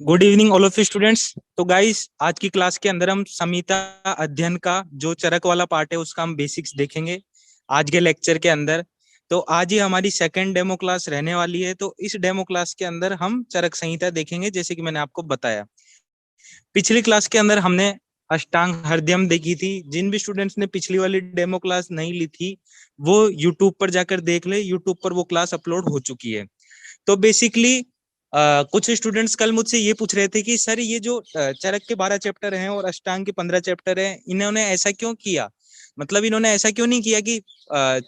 Good evening all of you students. तो guys, आज की क्लास के अंदर हम संहिता अध्ययन का जो चरक वाला पार्ट है उसका हम बेसिक्स देखेंगे आज के लेक्चर के अंदर। तो आज ही हमारी सेकंड डेमो क्लास रहने वाली है। तो इस डेमो क्लास के अंदर हम चरक संहिता देखेंगे, जैसे कि मैंने आपको बताया। पिछली क्लास के अंदर हमने अष्टांग हृदयम देखी थी। जिन भी स्टूडेंट्स ने पिछली वाली डेमो क्लास नहीं ली थी वो यूट्यूब पर जाकर देख ले, यूट्यूब पर वो क्लास अपलोड हो चुकी है। तो बेसिकली कुछ स्टूडेंट्स कल मुझसे ये पूछ रहे थे कि सर ये जो चरक के 12 चैप्टर हैं और अष्टांग के 15 चैप्टर हैं, इन्होंने ऐसा क्यों किया। मतलब इन्होंने ऐसा क्यों नहीं किया कि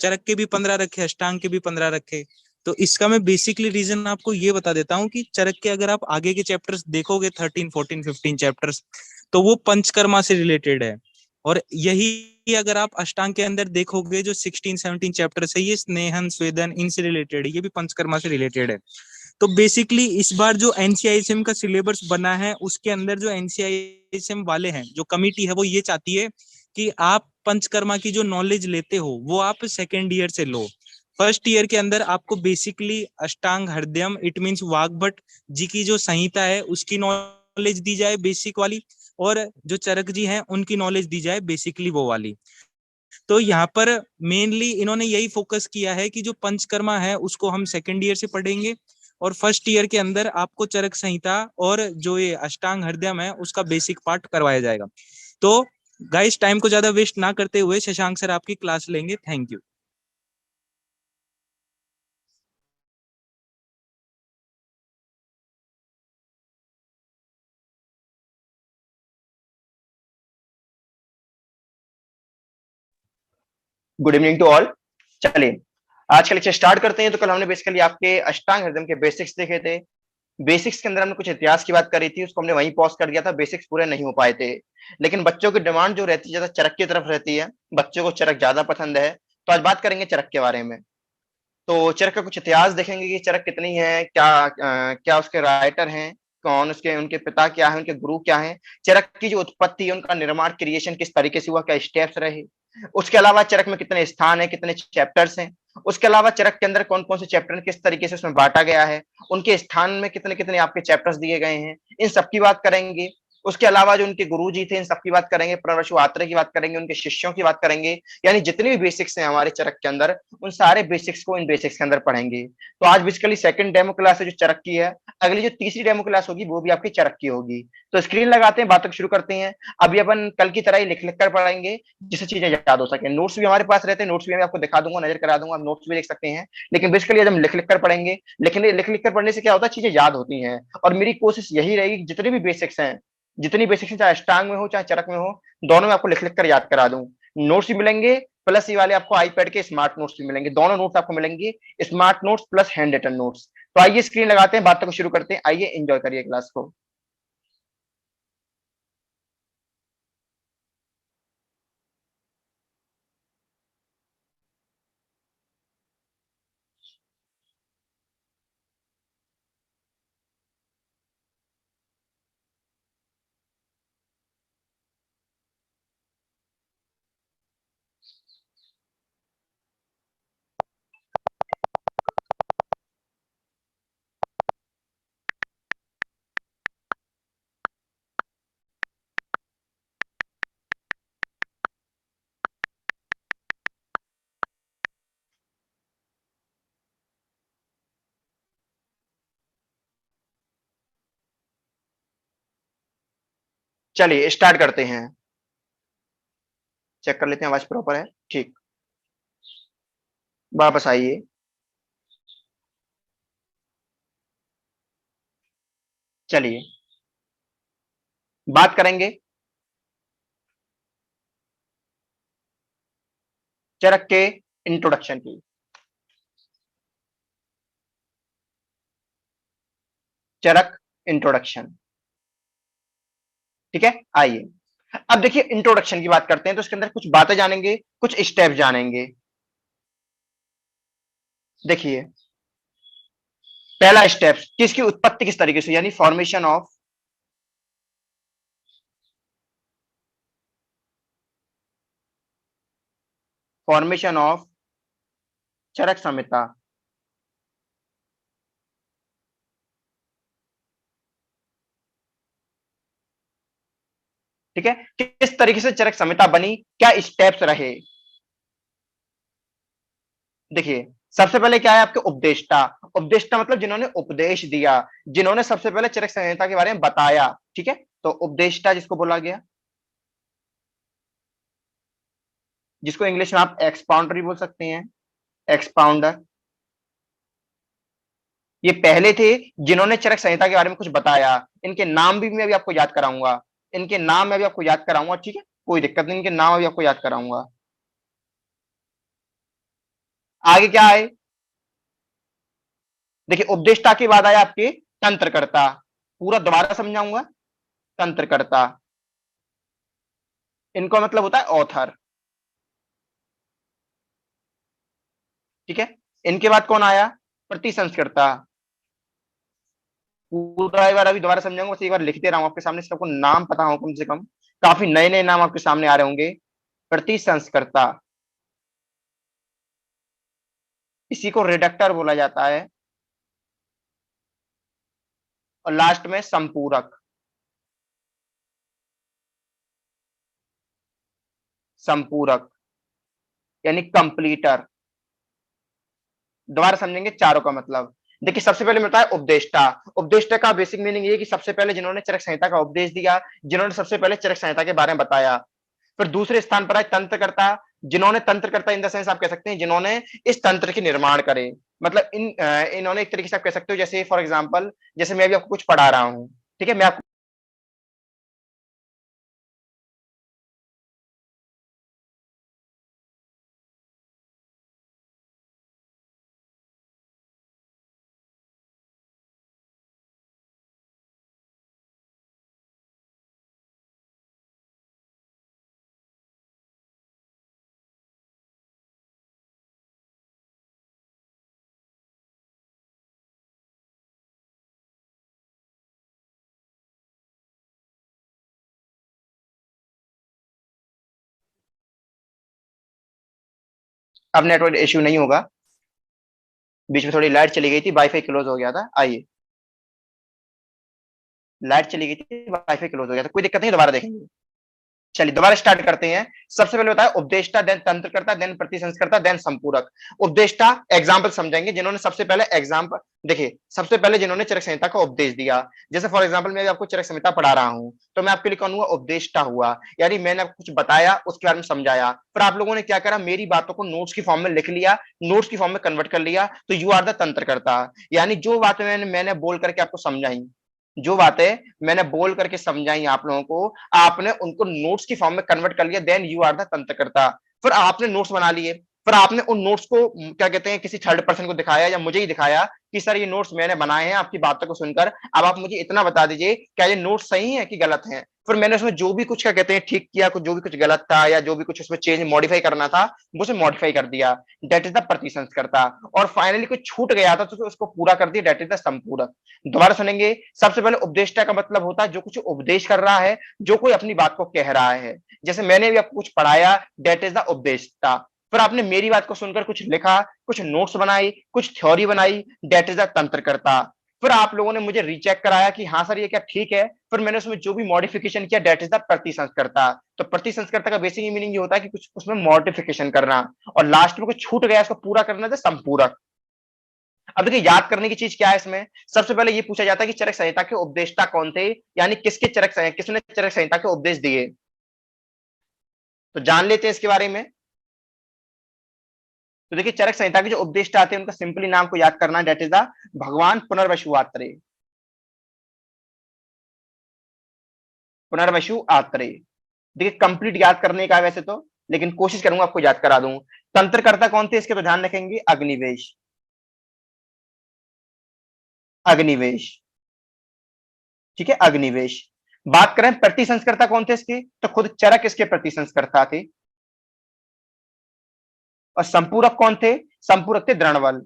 चरक के भी 15 रखे, अष्टांग के भी 15 रखे। तो इसका मैं बेसिकली रीजन आपको ये बता देता हूँ कि चरक के अगर आप आगे के चैप्टर्स देखोगे 13 14 15 चैप्टर्स, तो वो पंचकर्मा से रिलेटेड है। और यही अगर आप अष्टांग के अंदर देखोगे जो 16 17 चैप्टर्स है, ये स्नेहन स्वेदन इनसे रिलेटेड है, ये भी पंचकर्मा से रिलेटेड है। तो बेसिकली इस बार जो एनसीआईएसएम का सिलेबस बना है उसके अंदर जो एनसीआईएसएम वाले हैं, जो कमिटी है, वो ये चाहती है कि आप पंचकर्मा की जो नॉलेज लेते हो वो आप सेकेंड ईयर से लो। फर्स्ट ईयर के अंदर आपको basically Ashtanga हृदयम it means Vagbhata जी की जो संहिता है उसकी नॉलेज दी जाए बेसिक वाली, और जो चरक जी हैं उनकी नॉलेज दी जाए बेसिकली वो वाली। तो यहाँ पर मेनली इन्होंने यही फोकस किया है कि जो पंचकर्मा है उसको हम सेकेंड ईयर से पढ़ेंगे, और फर्स्ट ईयर के अंदर आपको चरक संहिता और जो ये अष्टांग हृदयम है उसका बेसिक पार्ट करवाया जाएगा। तो गाइस, टाइम को ज्यादा वेस्ट ना करते हुए शशांक सर आपकी क्लास लेंगे। Thank you. Good evening to all. चलिए आज का लेक्चर स्टार्ट करते हैं। तो कल हमने बेसिकली आपके अष्टांग हृदय के बेसिक्स देखे थे। बेसिक्स के अंदर हमने कुछ इतिहास की बात करी थी, उसको हमने वहीं पॉज कर दिया था, बेसिक्स पूरे नहीं हो पाए थे। लेकिन बच्चों की डिमांड जो रहती है ज्यादा चरक की तरफ रहती है, बच्चों को चरक ज्यादा पसंद है। तो आज बात करेंगे चरक के बारे में। तो चरक का कुछ इतिहास देखेंगे कि चरक कितनी है, क्या उसके राइटर हैं, कौन उसके, उनके पिता क्या है, उनके गुरु क्या है, चरक की जो उत्पत्ति है, उनका निर्माण क्रिएशन किस तरीके से हुआ, क्या स्टेप्स रहे। उसके अलावा चरक में कितने स्थान है, कितने चैप्टर्स हैं। उसके अलावा चरक के अंदर कौन कौन से चैप्टर किस तरीके से उसमें बांटा गया है, उनके स्थान में कितने कितने आपके चैप्टर्स दिए गए हैं, इन सब की बात करेंगे। उसके अलावा जो उनके गुरु जी थे इन सब की बात करेंगे, प्रवरशु आत्रेय की बात करेंगे, उनके शिष्यों की बात करेंगे। यानी जितने भी बेसिक्स हैं हमारे चरक के अंदर, उन सारे बेसिक्स को इन बेसिक्स के अंदर पढ़ेंगे। तो आज बेसिकली सेकंड डेमो क्लास है जो चरक की है। अगली जो तीसरी डेमो क्लास होगी वो भी आपकी चरक की होगी। तो स्क्रीन लगाते हैं, बातों शुरू करते हैं। अभी अपन कल की तरह ही लिख लिख कर पढ़ेंगे जिससे चीजें याद हो सके। नोट्स भी हमारे पास रहते हैं, नोट्स भी मैं आपको दिखा दूंगा, नजर करा दूंगा, आप नोट्स भी देख सकते हैं। लेकिन बेसिकली आज हम लिख लिख कर पढ़ेंगे। लिखने लिख लिख कर पढ़ने से क्या होता है, चीजें याद होती हैं। और मेरी कोशिश यही रहेगी कि जितने भी बेसिक्स हैं, जितनी बेसिक्स चाहे अष्टांग में हो चाहे चरक में हो, दोनों में आपको लिख लिख कर याद करा दूं। नोट्स भी मिलेंगे, प्लस ये वाले आपको आईपैड के स्मार्ट नोट्स भी मिलेंगे। दोनों नोट्स आपको मिलेंगे, smart notes plus handwritten notes. तो आइए स्क्रीन लगाते हैं, बातों को शुरू करते हैं। आइए एंजॉय करिए क्लास को। चलिए स्टार्ट करते हैं। चेक कर लेते हैं आवाज प्रॉपर है। ठीक, वापस आइए। चलिए बात करेंगे चरक के इंट्रोडक्शन की। चरक इंट्रोडक्शन, ठीक है। आइए अब देखिए, इंट्रोडक्शन की बात करते हैं तो इसके अंदर कुछ बातें जानेंगे, कुछ स्टेप जानेंगे। देखिए, पहला स्टेप किसकी उत्पत्ति किस तरीके से, यानी फॉर्मेशन ऑफ चरक संहिता। ठीक है, किस तरीके से चरक संहिता बनी, क्या स्टेप्स रहे। देखिए सबसे पहले क्या है आपके उपदेष्टा। उपदेष्टा मतलब जिन्होंने उपदेश दिया, जिन्होंने सबसे पहले चरक संहिता के बारे में बताया। ठीक है, तो उपदेष्टा जिसको बोला गया, जिसको इंग्लिश में आप एक्सपाउंडर भी बोल सकते हैं, एक्सपाउंडर। ये पहले थे जिन्होंने चरक संहिता के बारे में कुछ बताया। इनके नाम भी मैं अभी आपको याद कराऊंगा, इनके नाम मैं भी आपको याद कराऊंगा। ठीक है, कोई दिक्कत नहीं, इनके नाम अभी आपको याद कराऊंगा। आगे क्या है, देखिए उपदेष्टा के बाद आया आपके तंत्रकर्ता। पूरा दोबारा समझाऊंगा। तंत्रकर्ता, इनको मतलब होता है ऑथर। ठीक है, इनके बाद कौन आया, प्रतिसंस्कर्ता। पूरा एक बार अभी दोबारा समझाऊंगा, बस एक बार लिखते रहा हूं आपके सामने, सबको नाम पता हो कम से कम। काफी नए नए नाम आपके सामने आ रहे होंगे। प्रतिसंस्कर्ता, इसी को रिडक्टर बोला जाता है। और लास्ट में संपूरक। संपूरक यानी कंप्लीटर। दोबारा समझेंगे चारों का मतलब। देखिए सबसे पहले मिलता है उपदेष्टा। उपदेष्टा का बेसिक मीनिंग ये कि सबसे पहले जिन्होंने चरक संहिता का उपदेश दिया, जिन्होंने सबसे पहले चरक संहिता के बारे में बताया। फिर दूसरे स्थान पर है तंत्रकर्ता, जिन्होंने तंत्रकर्ता इन द सेंस आप कह सकते हैं जिन्होंने इस तंत्र के निर्माण करे। मतलब इन्होंने एक तरीके से आप कह सकते हो, जैसे फॉर एग्जांपल जैसे मैं अभी आपको कुछ पढ़ा रहा हूं। ठीक है, मैं आपको अब नेटवर्क इश्यू नहीं होगा। बीच में थोड़ी लाइट चली गई थी, वाईफाई क्लोज हो गया था। आइए, लाइट चली गई थी, वाईफाई क्लोज हो गया था, कोई दिक्कत नहीं, दोबारा देखेंगे। चलिए दोबारा स्टार्ट करते हैं। सबसे पहले बताया उपदेष्टा, देन तंत्रकर्ता, देन प्रतिसंस्कर्ता, देन संपूरक। उपदेष्टा एग्जाम्पल समझेंगे, जिन्होंने सबसे पहले एग्जाम्पल, देखिए सबसे पहले जिन्होंने चरक संहिता का उपदेश दिया। जैसे फॉर एग्जाम्पल मैं आपको चरक संहिता पढ़ा रहा हूं, तो मैं आपके लिए कौन हुआ, उपदेष्टा हुआ। यानी मैंने आपको कुछ बताया, उसके बारे में समझाया, फिर आप लोगों ने क्या करा, मेरी बातों को नोट्स की फॉर्म में लिख लिया, नोट्स की फॉर्म में कन्वर्ट कर लिया, तो यू आर द तंत्रकर्ता। यानी जो बातें मैंने बोल करके आपको समझाई, जो बातें मैंने बोल करके समझाई आप लोगों को, आपने उनको नोट्स की फॉर्म में कन्वर्ट कर लिया, देन यू आर द तंत्रकर्ता। फिर आपने नोट्स बना लिए, फिर आपने उन नोट्स को क्या कहते हैं किसी थर्ड पर्सन को दिखाया या मुझे ही दिखाया कि सर ये नोट्स मैंने बनाए हैं आपकी बातों को सुनकर, अब आप मुझे इतना बता दीजिए क्या ये नोट्स सही है कि गलत है। फिर मैंने उसमें जो भी कुछ क्या कहते हैं ठीक किया, कुछ जो भी कुछ गलत था या जो भी कुछ उसमें चेंज मॉडिफाई करना था, वो उसे मॉडिफाई कर दिया। दैट इज द प्रतिसंस्कर्ता। और फाइनली कुछ छूट गया था तो उसको पूरा कर दिया, दैट इज द संपूरक। दोबारा सुनेंगे। सबसे पहले उपदेष्टा का मतलब होता है जो कुछ उपदेश कर रहा है, जो कोई अपनी बात को कह रहा है। जैसे मैंने भी आपको कुछ पढ़ाया, दैट इज द उपदेष्टा। फिर आपने मेरी बात को सुनकर कुछ लिखा, कुछ नोट्स बनाई, कुछ थ्योरी बनाई, दैट इज द तंत्रकर्ता। फिर आप लोगों ने मुझे रीचेक कराया कि हाँ सर ये क्या ठीक है, फिर मैंने उसमें जो भी मॉडिफिकेशन किया, दैट इज द प्रतिसंस्कर्ता। तो प्रतिसंस्कर्ता का बेसिक मीनिंग ये होता है कि कुछ उसमें मॉडिफिकेशन करना, और लास्ट में कुछ छूट गया उसको पूरा करना था संपूरक। अब देखिए याद करने की चीज क्या है इसमें, सबसे पहले ये पूछा जाता है कि चरक संहिता के उपदेष्टा कौन थे, यानी किसने चरक संहिता के उपदेश दिए। तो जान लेते हैं इसके बारे में। तो देखिए चरक संहिता के जो उपदेष्टा आते हैं उनका सिंपली नाम को याद करना, डेट इज द भगवान पुनर्वसु आत्रेय। पुनर्वसु आत्रेय। देखिए कंप्लीट याद करने का है वैसे तो, लेकिन कोशिश करूंगा आपको याद करा दूं। तंत्रकर्ता कौन थे इसके तो ध्यान रखेंगे, अग्निवेश। अग्निवेश, ठीक है, अग्निवेश। बात करें प्रति संस्कर्ता कौन थे इसके, तो खुद चरक इसके प्रति संस्कर्ता थे। और संपूरक कौन थे, संपूरक थे द्रोणवल।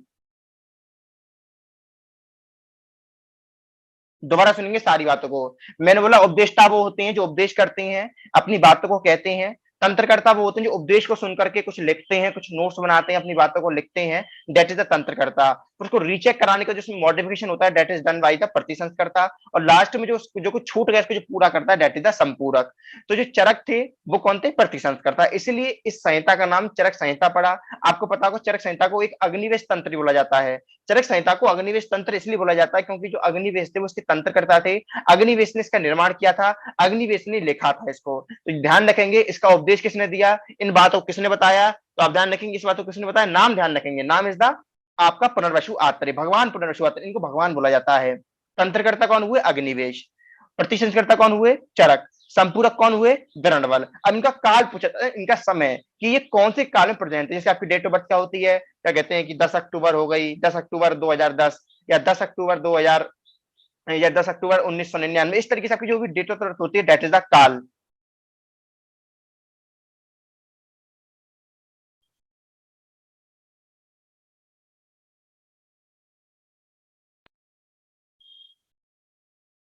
दोबारा सुनेंगे सारी बातों को। मैंने बोला उपदेष्टा वो होते हैं जो उपदेश करते हैं, अपनी बातों को कहते हैं, तंत्रकर्ता वो होते हैं जो उपदेश को सुन करके कुछ लिखते हैं, कुछ नोट्स बनाते हैं, अपनी बातों को लिखते हैं, दैट इज द तंत्रकर्ता। उसको रीचेक कराने का जिसमें मॉडिफिकेशन होता है, that is done by the प्रतिसंस्कर्ता। और लास्ट में जो जो कुछ छूट गया उसको जो पूरा करता है, दैट इज द संपूरक। तो जो चरक थे वो कौन थे? प्रतिसंस्कर्ता। इसलिए इस संहिता का नाम चरक संहिता पड़ा। आपको पता होगा चरक संहिता को एक अग्निवेश तंत्र बोला जाता है। चरक संहिता को अग्निवेश तंत्र इसलिए बोला जाता है क्योंकि जो अग्निवेश थे वो उसके तंत्रकर्ता थे। अग्निवेश ने इसका निर्माण किया था, अग्निवेश ने लिखा था इसको। तो ध्यान रखेंगे इसका उपदेश किसने दिया, इन बातों को किसने बताया, तो आप ध्यान रखेंगे इस बात को किसने बताया, नाम ध्यान रखेंगे, नाम इज द आपका पुनर्वसु आत्रेय, भगवान पुनर्वसु आत्रेय, इनको भगवान बोला जाता है। तंत्रकर्ता कौन हुए? अग्निवेश। प्रतिसंस्कर्ता कौन हुए? चरक। संपूरक कौन हुए? दृढ़बल। अब इनका काल पूछा, इनका समय कि ये कौन से काल में प्रेजेंट है। जैसे आपकी डेट ऑफ बर्थ क्या होती है, क्या कहते हैं कि 10 अक्टूबर हो गई, 10 अक्टूबर 2010, या 10 अक्टूबर 2000, या 10 अक्टूबर 1999, इस तरीके से आपकी जो भी डेट ऑफ बर्थ होती है, दैट इज द काल।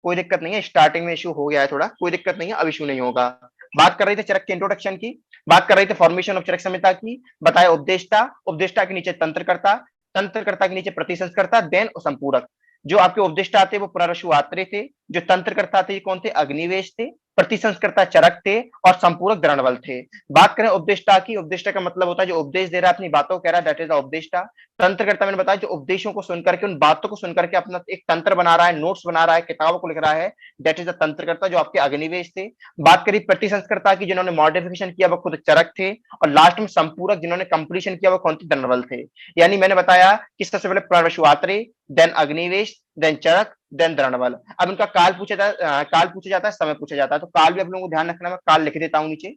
कोई दिक्कत नहीं है, स्टार्टिंग में इशू हो गया है थोड़ा, कोई दिक्कत नहीं है, अब इशू नहीं होगा। बात कर रहे थे चरक के इंट्रोडक्शन की, बात कर रहे थे फॉर्मेशन ऑफ चरक संहिता की, बताया उपदेष्टा, उपदेष्टा के नीचे तंत्रकर्ता, तंत्रकर्ता के नीचे प्रतिसंस्कर्ता, देन संपूरक। जो आपके उपदेष्टा थे वो पुनर्वसु आत्रेय थे, जो तंत्रकर्ता थे कौन थे? अग्निवेश थे, प्रतिसंस्कर्ता चरक थे, और संपूरक दृढ़बल थे। बात करें उपदेष्टा की, उपदेष्टा का मतलब होता है जो उपदेश दे रहा है, अपनी बातों को कह रहा है, दैट इज द उपदेष्टा। तंत्रकर्ता मैंने बताया जो उपदेशों को सुनकर के, उन बातों को सुनकर के अपना एक तंत्र बना रहा है, नोट्स बना रहा है, किताबों को लिख रहा है, दैट इज द तंत्रकर्ता, जो आपके अग्निवेश थे। बात करी प्रतिसंस्कर्ता की, जिन्होंने मॉडिफिकेशन किया वो खुद चरक थे, और लास्ट में संपूरक जिन्होंने कंप्लीशन किया वो कौन थे? दृढ़बल थे। यानी मैंने बताया कि सबसे पहले पुनर्वसु आत्रेय, देन अग्निवेश, देन चरक, देन दृढ़बल। अब इनका काल पूछा जाता, काल पूछा जाता है, समय पूछा जाता है, तो काल भी आप लोगों को ध्यान रखना, मैं काल लिख देता हूं नीचे।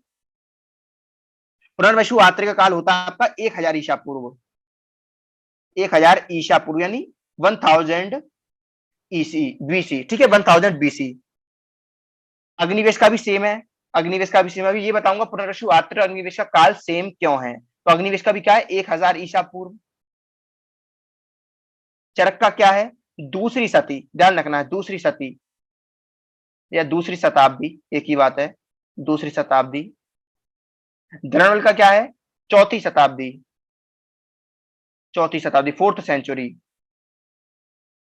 पुनर्वसु आत्रेय का काल होता है आपका 1000 ईसा पूर्व, 1000 ईसा पूर्व, यानी 1000 ईसी बीसी, ठीक है, 1000 बीसी। अग्निवेश का भी सेम है, अग्निवेश का भी सेम है। अभी ये बताऊंगा पुनर्वसु आत्रेय अग्निवेश का काल सेम क्यों है। तो अग्निवेश का भी क्या है? 1000 ईसा पूर्व। चरक का क्या है? दूसरी सती, ध्यान रखना है, दूसरी सती या दूसरी शताब्दी, एक ही बात है, दूसरी शताब्दी। धनवल का क्या है? चौथी शताब्दी, चौथी शताब्दी, 4th सेंचुरी।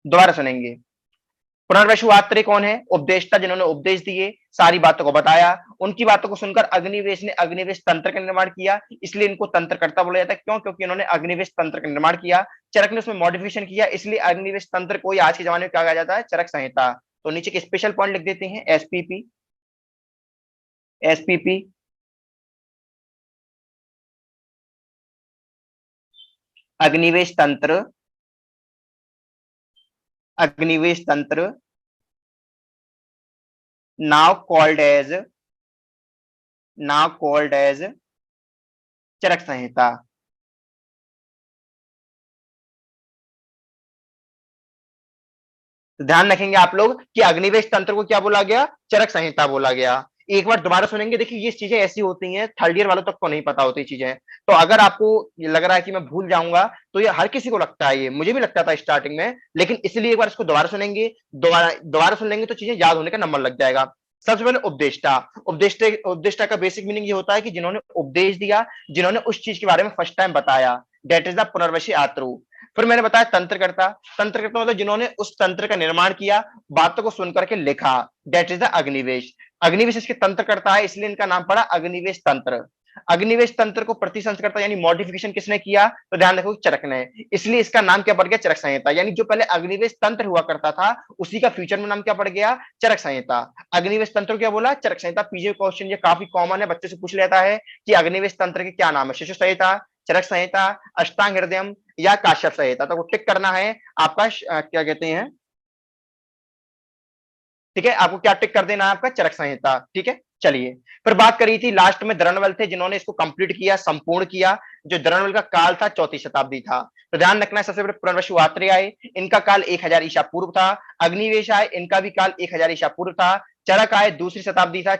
दोबारा सुनेंगे। पुनर्वसु आत्रेय कौन है? उपदेष्टा, जिन्होंने उपदेश दिए, सारी बातों को बताया। उनकी बातों को सुनकर अग्निवेश ने अग्निवेश तंत्र का निर्माण किया, इसलिए इनको तंत्रकर्ता बोला जाता है। क्यों? क्योंकि उन्होंने अग्निवेश तंत्र का निर्माण किया। चरक ने उसमें मॉडिफिकेशन किया, इसलिए अग्निवेश तंत्र को आज के जमाने में क्या कहा जाता है? चरक संहिता। तो नीचे के स्पेशल पॉइंट लिख देते हैं, SPP, SPP, Agnivesh Tantra, Agnivesh Tantra, now called as, now called as Charak Samhita. तो ध्यान रखेंगे आप लोग कि अग्निवेश तंत्र को क्या बोला गया? चरक संहिता बोला गया। एक बार दोबारा सुनेंगे, देखिए ये चीजें ऐसी होती हैं, थर्ड ईयर वालों तक को नहीं पता होती चीजें। तो अगर आपको ये लग रहा है कि मैं भूल जाऊंगा, तो ये हर किसी को लगता है, ये मुझे भी लगता था स्टार्टिंग में, लेकिन इसलिए एक बार इसको दोबारा सुनेंगे, दोबारा दोबारा सुन लेंगे तो चीजें याद होने का नंबर लग जाएगा। सबसे पहले उपदेष्टा, उपदेष्टा, उपदेष्टा का बेसिक मीनिंग ये होता है कि जिन्होंने उपदेश दिया, जिन्होंने उस चीज के बारे में फर्स्ट टाइम बताया, दैट इज द पुनर्वशी आत्रु। फिर मैंने बताया तंत्रकर्ता, तंत्रकर्ता मतलब जिन्होंने उस तंत्र का निर्माण किया, बातों को सुनकर के लिखा, that is the Agnivesh. Agnivesh इसके तंत्रकर्ता है, इसलिए इनका नाम पड़ा अग्निवेश तंत्र। अग्निवेश तंत्र को प्रतिसंस्कर्ता यानी मॉडिफिकेशन किसने किया? तो ध्यान रखो, चरक ने, इसलिए इसका नाम क्या पड़ गया? चरक संहिता। यानी जो पहले अग्निवेश तंत्र हुआ करता था, उसी का फ्यूचर में नाम क्या पड़ गया? चरक संहिता। अग्निवेश तंत्र क्या बोला? चरक संहिता। पीजे क्वेश्चन ये काफी कॉमन है, बच्चे से पूछ लेता है कि अग्निवेश तंत्र के क्या नाम है? शिशु संहिता, चरक संहिता, अष्टांग हृदयम, या काश्यप संहिता। तो टिक करना है आपका क्या कहते हैं, ठीक है, आपको क्या टिक कर देना है? आपका चरक संहिता, ठीक है। चलिए, फिर बात करी थी लास्ट में दृढ़बल थे, जिन्होंने इसको कंप्लीट किया, संपूर्ण किया। जो दृढ़बल का काल था 4th शताब्दी था। तो ध्यान रखना है, सबसे पहले पुनर्वसु आत्रेय आए, इनका काल 1000 ईसा पूर्व था। अग्निवेश आए, इनका भी काल 1000 ईसा पूर्व था। चरक आए 2री शताब्दी था,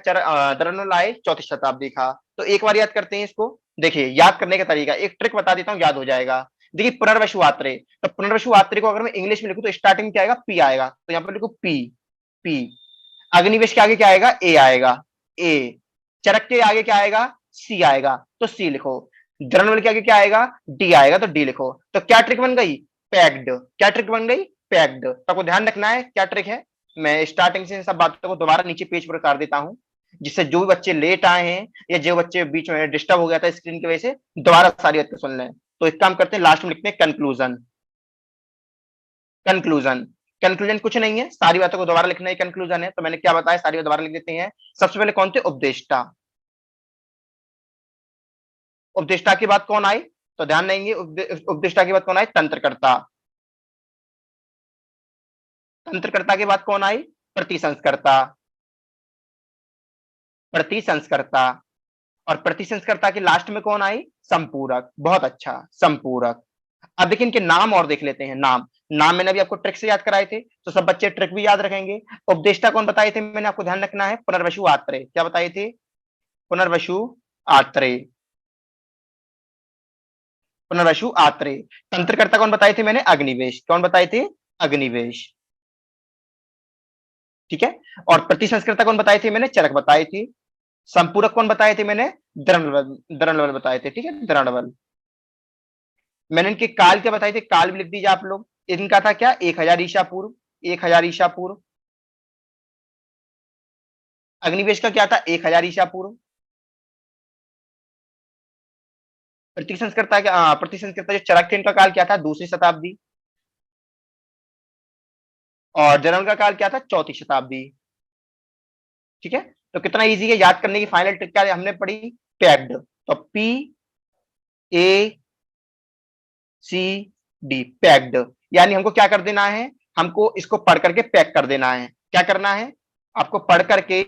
दृढ़बल आए 4th शताब्दी था। तो एक बार याद करते हैं इसको। देखिए याद करने का तरीका, एक ट्रिक बता देता हूं, याद हो जाएगा। देखिए पुनर्वसु आत्रेय, तो पुनर्वसु आत्रेय को अगर मैं इंग्लिश में लिखूं तो स्टार्टिंग क्या आएगा? पी आएगा, तो यहां पर लिखो पी, पी। अग्निवेश के आगे क्या आएगा? ए आएगा, ए। चरक के आगे क्या आएगा? सी आएगा, तो सी लिखो। द्रवण के आगे क्या आएगा, डी आएगा, तो डी लिखो। तो क्या ट्रिक बन गई, पैक्ड। क्या ट्रिक बन गई, पैक्ड। तो आपको ध्यान रखना है क्या ट्रिक है। मैं स्टार्टिंग से सब बातों को दोबारा नीचे पेज पर उतार देता हूं, जिससे जो भी बच्चे लेट आए हैं या जो बच्चे बीच में डिस्टर्ब हो गया था स्क्रीन की वजह से, दोबारा सारी बातें सुन लें। तो एक काम करते हैं, लास्ट में लिखते हैं कंक्लूजन। कंक्लूजन, कंक्लूजन कुछ नहीं है, सारी बातों को दोबारा लिखना ही कंक्लूजन है। तो मैंने क्या बताया, सारी बात दोबारा लिख देते हैं। सबसे पहले कौन थे, उपदेष्टा। उपदेष्टा की बात कौन आई, तो ध्यान देंगे, उपदेष्टा की बात कौन आई, तंत्रकर्ता। तंत्रकर्ता की बात कौन आई, प्रतिसंस्कर्ता। प्रतिसंस्कर्ता। और प्रतिसंस्कर्ता के लास्ट में कौन आई, संपूरक। बहुत अच्छा, संपूरक। अब देखिए इनके नाम और देख लेते हैं। नाम, नाम मैंने अभी आपको ट्रिक से याद कराए थे, तो सब बच्चे ट्रिक भी याद रखेंगे। उपदेष्टा कौन बताए थे मैंने, आपको ध्यान रखना है, पुनर्वसु आत्रेय। क्या बताए थे, पुनर्वसु आत्रेय। पुनर्वसु आत्रेय। तंत्रकर्ता कौन बताए थे मैंने, अग्निवेश। कौन बताए थे, अग्निवेश। ठीक है। और प्रतिसंस्कर्ता कौन बताए थे मैंने, चरक बताए थे। संपूरक कौन बताए थे मैंने, द्रणवल। द्रणवल बताए थे, ठीक है, द्रणवल। मैंने इनके काल क्या बताए थे, काल भी लिख दीजिए आप लोग। इनका था क्या, 1000 ईसा पूर्व। 1000 ईसा पूर्व। अग्निवेश का क्या था, 1000 ईसा पूर्व। प्रतिसंस्कर्ता क्या, प्रतिसंस्कर्ता जो चरक थे, इनका काल क्या था, दूसरी शताब्दी। और जर्नल का काल क्या था, चौथी शताब्दी। ठीक है। तो कितना इजी है याद करने की, फाइनल ट्रिक क्या हमने पढ़ी, पैक्ड। तो P A C D, packed. यानी हमको क्या कर देना है, हमको इसको पढ़ करके पैक कर देना है। क्या करना है, आपको पढ़ करके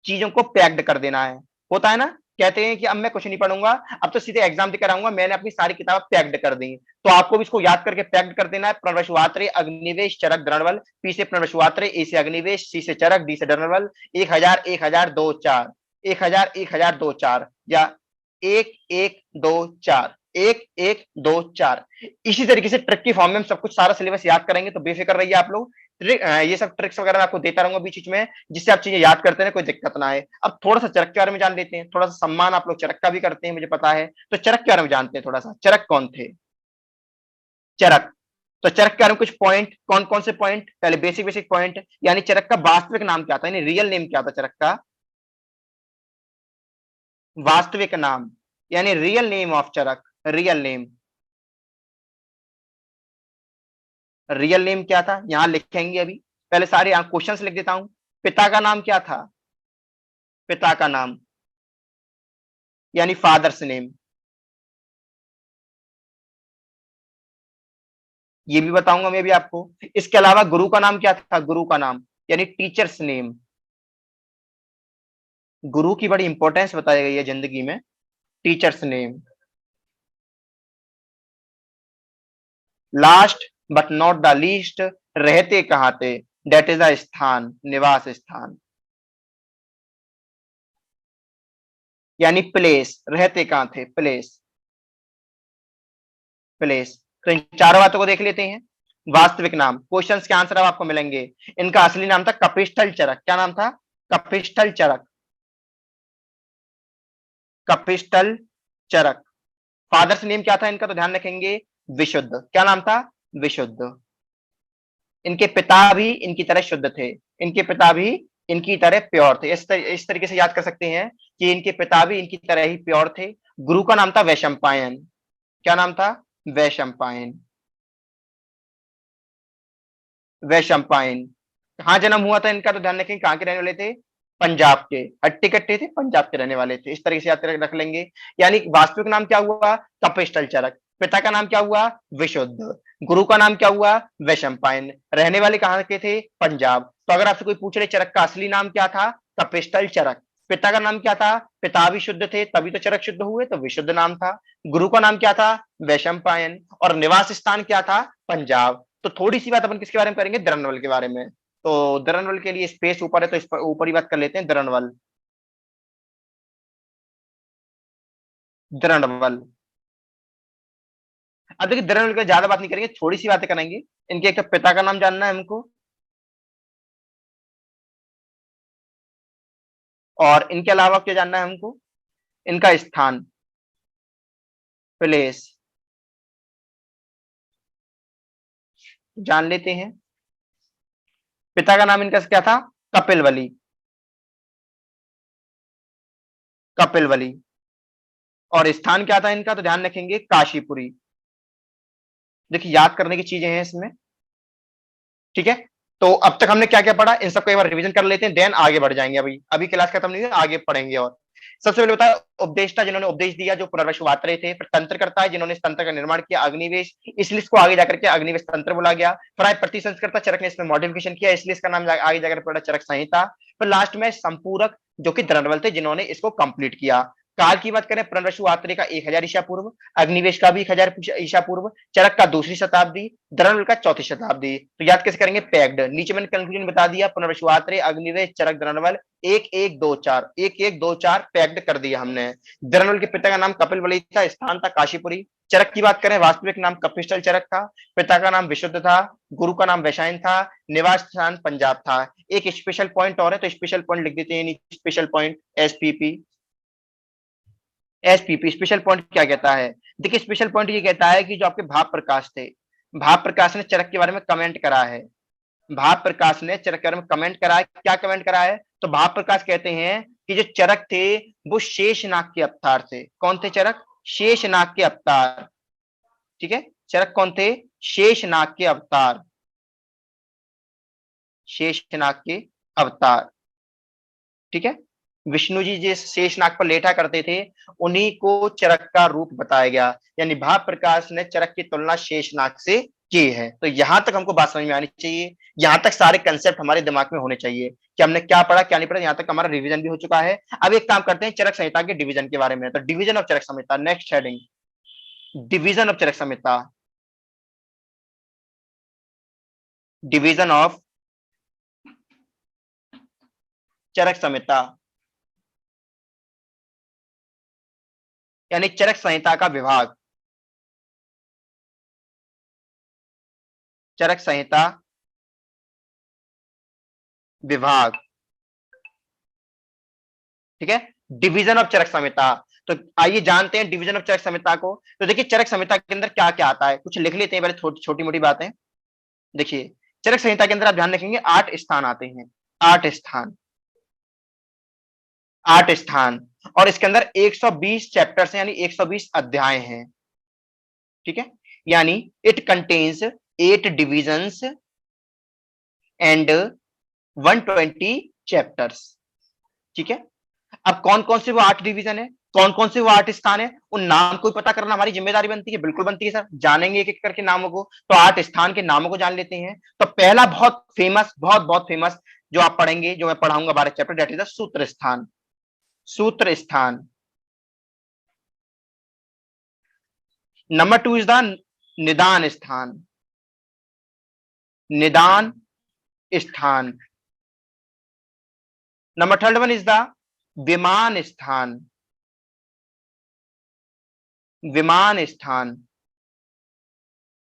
चीजों को पैक्ड कर देना है। होता है ना, कहते हैं कि अब मैं कुछ नहीं पढ़ूंगा, अब तो सीधे एग्जाम देकर आऊंगा, मैंने अपनी सारी किताब पैक्ड कर दी। तो आपको भी इसको याद करके पैक्ड कर देना है। प्रणवशुआत्रे, अग्निवेश, चरक, द्रणवल। पी से प्रणवशुआत्रे, ए से अग्निवेश, सी से चरक, डी से द्रणवल। 1000 1000 2 4, 1000 1000 2 4, या 1 1 2 4, 1 1 2 4। इसी तरीके से ट्रिक की फॉर्म में हम सब कुछ सारा सिलेबस याद करेंगे, तो बेफिक्र रहिए आप लोग। ये सब ट्रिक्स वगैरह आपको देता रहूंगा बीच बीच में, जिससे आप चीजें याद करते हैं, कोई दिक्कत ना आए। अब थोड़ा सा चरक के बारे में जान लेते हैं, थोड़ा सा सम्मान आप लोग चरक का भी करते हैं मुझे पता है, तो चरक के बारे में जानते हैं थोड़ा सा। चरक कौन थे, चरक। तो चरक के बारे में कुछ पॉइंट, कौन कौन से पॉइंट, पहले बेसिक बेसिक पॉइंट। यानी चरक का वास्तविक नाम क्या था, यानी रियल नेम क्या था चरक का, वास्तविक नाम, यानी real name of Charak. Real name, real name क्या था, यहां लिखेंगे अभी। पहले सारे यहां क्वेश्चंस लिख देता हूं। पिता का नाम क्या था, पिता का नाम, यानी फादर्स नेम। ये भी बताऊंगा मैं भी आपको। इसके अलावा गुरु का नाम क्या था, गुरु का नाम, यानी टीचर्स नेम। गुरु की बड़ी इंपॉर्टेंस बताई गई है जिंदगी में, teachers name. Last but not the least, रहते कहां थे, डेट इज द स्थान, निवास स्थान, यानी प्लेस। रहते कहां थे, प्लेस, प्लेस। तो इन चारों बातों को देख लेते हैं। वास्तविक नाम, क्वेश्चंस के आंसर अब आपको मिलेंगे। इनका असली नाम था कपिस्थल चरक। क्या नाम था, कपिस्थल चरक, कपिस्थल चरक। फादर्स नेम क्या था इनका, तो ध्यान रखेंगे, विशुद्ध। क्या नाम था, विशुद्ध। इनके पिता भी इनकी तरह शुद्ध थे, इनके पिता भी इनकी तरह प्योर थे। इस तरीके से याद कर सकते हैं कि इनके पिता भी इनकी तरह ही प्योर थे। गुरु का नाम था वैशंपायन। क्या नाम था, वैशंपायन। वैशंपायन। कहाँ जन्म हुआ था इनका, तो ध्यान रखेंगे कहाँ के रहने वाले थे, पंजाब के। हट्टी कट्टे थे, पंजाब के रहने वाले थे। इस तरीके से याद रख लेंगे। यानी वास्तविक नाम क्या हुआ, कपिस्थल चरक। पिता का नाम क्या हुआ, विशुद्ध। गुरु का नाम क्या हुआ, वैशंपायन। रहने वाले कहाँ के थे, पंजाब। तो अगर आपसे कोई पूछ रहे चरक का असली नाम क्या था, कपिस्थल चरक। पिता का नाम क्या था, पिता भी शुद्ध थे तभी तो चरक शुद्ध हुए, तो विशुद्ध नाम था। गुरु का नाम क्या था, वैशंपायन। और निवास स्थान क्या था, पंजाब। तो थोड़ी सी बात अपन किसके बारे में करेंगे, दरनवल के बारे में। तो दरनवल के लिए स्पेस ऊपर है, तो इस पर ऊपर ही बात कर लेते हैं, दरनवल। दरनवल। अब देखिए दरनवल का ज्यादा बात नहीं करेंगे, थोड़ी सी बातें करेंगे। इनके एक तो पिता का नाम जानना है हमको, और इनके अलावा क्या जानना है हमको, इनका स्थान, प्लेस जान लेते हैं। पिता का नाम इनका क्या था, कपिलवली, कपिलवली। और स्थान क्या था इनका, तो ध्यान रखेंगे काशीपुरी। देखिए याद करने की चीजें हैं इसमें, ठीक है। तो अब तक हमने क्या क्या पढ़ा, इन सबको एक बार रिवीजन कर लेते हैं, देन आगे बढ़ जाएंगे। अभी अभी क्लास खत्म नहीं हुई, आगे पढ़ेंगे। और सबसे पहले बताया उपदेष्टा, जिन्होंने उपदेश दिया, जो पुनर्वसुवात्रे थे। फिर तंत्रकर्ता है, जिन्होंने इस तंत्र का निर्माण किया, अग्निवेश, इसलिए इसको आगे जाकर के अग्निवेश तंत्र बोला गया। फिर आए प्रतिसंस्कर्ता, चरक ने इसमें मॉडिफिकेशन किया, इसलिए इसका नाम आगे जाकर पड़ा चरक संहिता। फिर लास्ट में संपूरक, जो कि द्रनवल थे, जिन्होंने इसको कंप्लीट किया। काल की बात करें, पुनर्वसुवात्रे का 1000 ईसा पूर्व, अग्निवेश का भी 1000 ईसा पूर्व, चरक का 2री शताब्दी, द्रनवल का 4थी शताब्दी। तो याद कैसे करेंगे, पैक्ड। नीचे मैंने कंक्लूजन बता दिया, पुनर्वसुवात्रे, अग्निवेश, चरक, द्रनवल, 1124, 1124 पैक्ड कर दिया हमने। द्रनवल के पिता का नाम कपिलवली था, स्थान था काशीपुरी। चरक की बात करें, वास्तविक नाम कपिस्थल चरक था, पिता का नाम विशुद्ध था, गुरु का नाम वैशायन था, निवास स्थान पंजाब था। एक स्पेशल पॉइंट और है, तो स्पेशल पॉइंट लिख देते हैं, special point SPP. SPP special point क्या कहता है, देखिए स्पेशल पॉइंट ये कहता है कि जो आपके भाव प्रकाश थे, भाव प्रकाश ने चरक के बारे में कमेंट करा है, भाव प्रकाश ने चरक के बारे में कमेंट करा है। क्या कमेंट करा है, तो भाव प्रकाश कहते हैं कि जो चरक थे वो शेषनाग के अवतार थे। कौन थे चरक, शेषनाग के अवतार, ठीक है। चरक कौन थे, शेषनाग के अवतार, शेषनाग के अवतार, ठीक है। विष्णु जी जिस शेषनाग पर लेटा करते थे, उन्हीं को चरक का रूप बताया गया, यानी भाव प्रकाश ने चरक की तुलना शेषनाग से की है। तो यहां तक हमको बात समझ में आनी चाहिए, यहां तक सारे कंसेप्ट हमारे दिमाग में होने चाहिए कि हमने क्या पढ़ा क्या नहीं पढ़ा। यहां तक हमारा रिवीजन भी हो चुका है। अब एक काम करते हैं चरक संहिता के डिवीजन के बारे में। तो division of Charak Samhita, next heading, division of Charak Samhita, division of Charak Samhita, यानी चरक संहिता का विभाग, चरक संहिता विभाग, ठीक है। डिवीजन ऑफ चरक संहिता, तो आइए जानते हैं डिवीजन ऑफ चरक संहिता को। तो देखिए चरक संहिता के अंदर क्या क्या आता है, कुछ लिख लेते हैं पहले, छोटी मोटी बातें। देखिए चरक संहिता के अंदर आप ध्यान रखेंगे 8 स्थान आते हैं, 8 स्थान, 8 स्थान। और इसके अंदर 120 चैप्टर्स हैं, यानी 120 अध्याय हैं, ठीक है। यानी it contains 8 divisions and 120 chapters, ठीक है। अब कौन कौन से वो 8 डिवीजन है, कौन कौन से वो 8 स्थान है, उन नाम को पता करना हमारी जिम्मेदारी बनती है, बिल्कुल बनती है सर, जानेंगे एक एक करके नामों को। तो 8 स्थान के नामों को जान लेते हैं। तो पहला बहुत फेमस, बहुत फेमस जो आप पढ़ेंगे, जो मैं पढ़ाऊंगा 12 चैप्टर, दैट इज द सूत्र स्थान, सूत्र स्थान। नंबर 2 इज द निदान स्थान, निदान स्थान। नंबर 3 इज द विमान स्थान, विमान स्थान।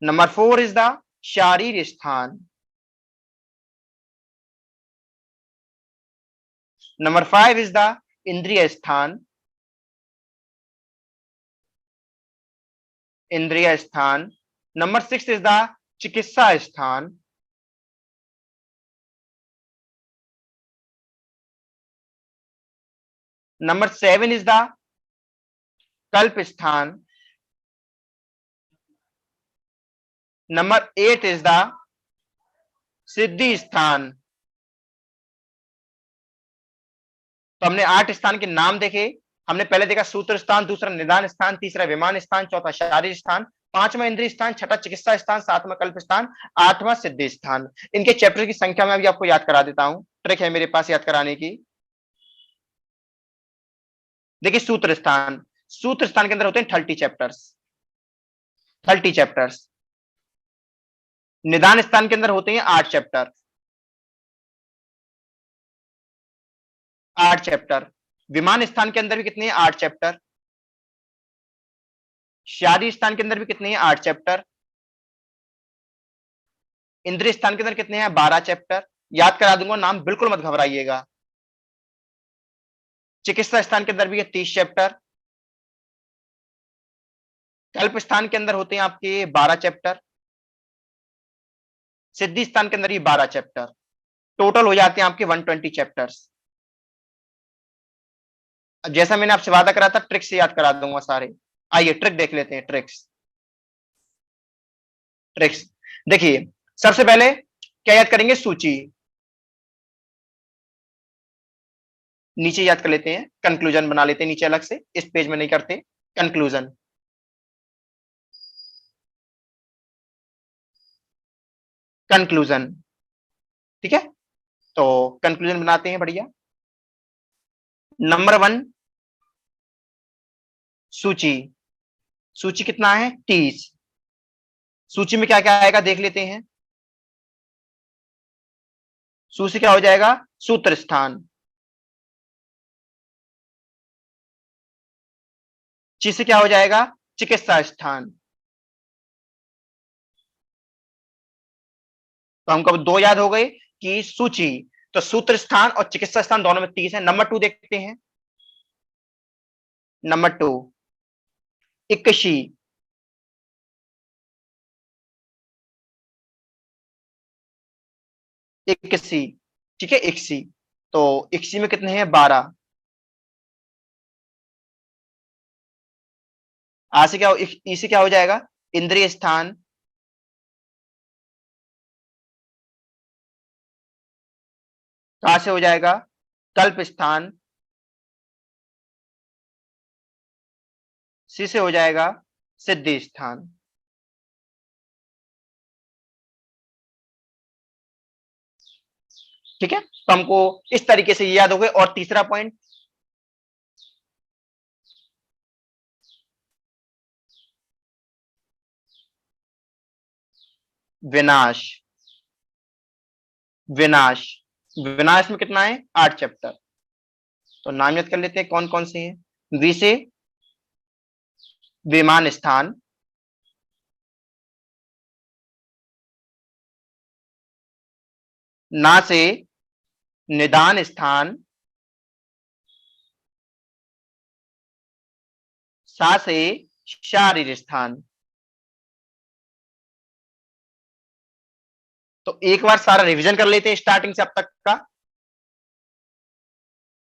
नंबर 4 इज द शारीर स्थान। नंबर 5 इज द इंद्रिय स्थान, इंद्रिय स्थान। नंबर 6 इज द चिकित्सा स्थान। नंबर 7 इज द कल्प स्थान। नंबर 8 इज द सिद्धि स्थान। तो हमने 8 स्थान के नाम देखे। हमने पहले देखा सूत्र स्थान, दूसरा निदान स्थान, तीसरा विमान स्थान, चौथा शारीर स्थान, पांचवा इंद्रिय स्थान, छठा चिकित्सा स्थान, सातवां कल्प स्थान, आठवां सिद्धि स्थान। इनके चैप्टर की संख्या में भी आपको याद करा देता हूं, ट्रिक है मेरे पास याद कराने की। देखिए सूत्र स्थान, सूत्र स्थान के अंदर होते हैं 30 चैप्टर्स, 30 चैप्टर्स। निदान स्थान के अंदर होते हैं 8 चैप्टर, 8 चैप्टर। विमान स्थान के अंदर भी कितने हैं, 8 चैप्टर। शारीर स्थान के अंदर भी कितने हैं, 8 चैप्टर। इंद्रिय स्थान के अंदर कितने हैं, 12 चैप्टर। याद करा दूंगा, नाम बिल्कुल मत घबराइएगा। चिकित्सा स्थान के अंदर भी है 30 चैप्टर, कल्प स्थान के अंदर होते हैं आपके 12 चैप्टर, सिद्धि स्थान के अंदर ये 12 चैप्टर, टोटल हो जाते हैं आपके 120 चैप्टर्स। जैसा मैंने आपसे वादा करा था, ट्रिक से याद करा दूंगा सारे। आइए ट्रिक देख लेते हैं, ट्रिक्स। ट्रिक्स देखिए, सबसे पहले क्या याद करेंगे? सूची। नीचे याद कर लेते हैं, कंक्लूजन बना लेते हैं नीचे अलग से, इस पेज में नहीं करते। कंक्लूजन, कंक्लूजन, ठीक है। तो कंक्लूजन बनाते हैं, बढ़िया। नंबर 1 सूची। सूची कितना है? 30। सूची में क्या क्या आएगा देख लेते हैं। सूची क्या हो जाएगा? सूत्र स्थान। ची से क्या हो जाएगा? चिकित्सा स्थान। तो हमको 2 याद हो गए कि सूची, तो सूत्र स्थान और चिकित्सा स्थान दोनों में 30 है। नंबर 2 देखते हैं। नंबर 2 इक्कशी। इक्कसी, ठीक है, इक्सी। तो इक्सी में कितने हैं? 12। आ से क्या हो, ई से क्या हो जाएगा? इंद्रिय स्थान। कहां से हो जाएगा? कल्प स्थान। सी से हो जाएगा सिद्धि स्थान। ठीक है, तो हमको इस तरीके से याद हो गए। और तीसरा पॉइंट, विनाश। विनाश, विनाश में कितना है? 8 चैप्टर। तो नाम याद कर लेते हैं कौन कौन से हैं। वी से विमान स्थान। ना से निदान स्थान। सा से शारीर स्थान। तो एक बार सारा रिवीजन कर लेते हैं स्टार्टिंग से अब तक का।